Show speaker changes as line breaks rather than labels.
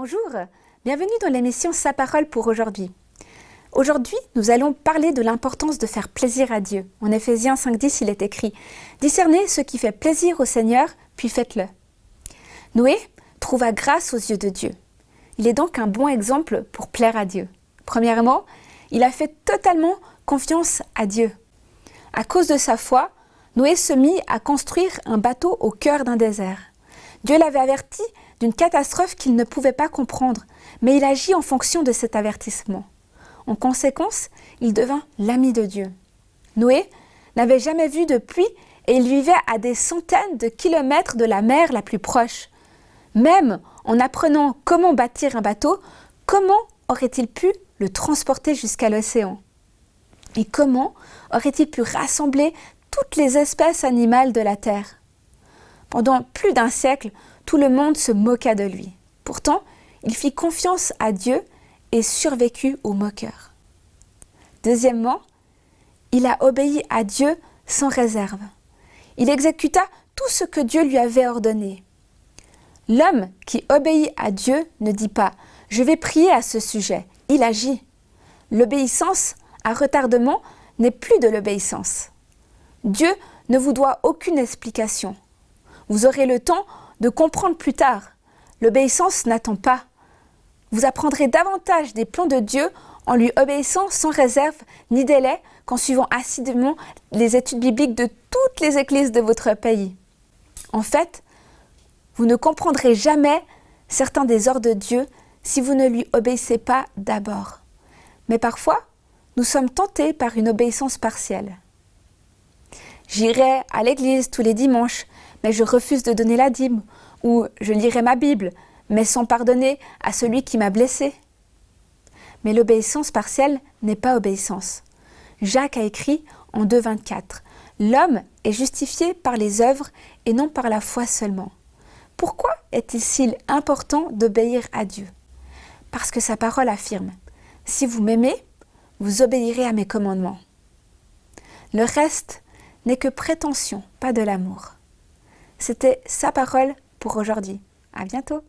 Bonjour, bienvenue dans l'émission Sa parole pour aujourd'hui. Aujourd'hui, nous allons parler de l'importance de faire plaisir à Dieu. En Éphésiens 5:10, il est écrit « Discernez ce qui fait plaisir au Seigneur, puis faites-le ». Noé trouva grâce aux yeux de Dieu. Il est donc un bon exemple pour plaire à Dieu. Premièrement, il a fait totalement confiance à Dieu. À cause de sa foi, Noé se mit à construire un bateau au cœur d'un désert. Dieu l'avait averti d'une catastrophe qu'il ne pouvait pas comprendre, mais il agit en fonction de cet avertissement. En conséquence, il devint l'ami de Dieu. Noé n'avait jamais vu de pluie et il vivait à des centaines de kilomètres de la mer la plus proche. Même en apprenant comment bâtir un bateau, comment aurait-il pu le transporter jusqu'à l'océan? Et comment aurait-il pu rassembler toutes les espèces animales de la terre? Pendant plus d'un siècle, tout le monde se moqua de lui. Pourtant, il fit confiance à Dieu et survécut aux moqueurs. Deuxièmement, il a obéi à Dieu sans réserve. Il exécuta tout ce que Dieu lui avait ordonné. L'homme qui obéit à Dieu ne dit pas « je vais prier à ce sujet », il agit. L'obéissance à retardement n'est plus de l'obéissance. Dieu ne vous doit aucune explication. Vous aurez le temps de comprendre plus tard. L'obéissance n'attend pas. Vous apprendrez davantage des plans de Dieu en lui obéissant sans réserve ni délai qu'en suivant assidûment les études bibliques de toutes les églises de votre pays. En fait, vous ne comprendrez jamais certains des ordres de Dieu si vous ne lui obéissez pas d'abord. Mais parfois, nous sommes tentés par une obéissance partielle. J'irai à l'église tous les dimanches, mais je refuse de donner la dîme, ou je lirai ma Bible, mais sans pardonner à celui qui m'a blessé. Mais l'obéissance partielle n'est pas obéissance. Jacques a écrit en 2:24 « L'homme est justifié par les œuvres et non par la foi seulement. » Pourquoi est-il si important d'obéir à Dieu? Parce que sa parole affirme « Si vous m'aimez, vous obéirez à mes commandements. » Le reste n'est que prétention, pas de l'amour. C'était Sa parole pour aujourd'hui. À bientôt.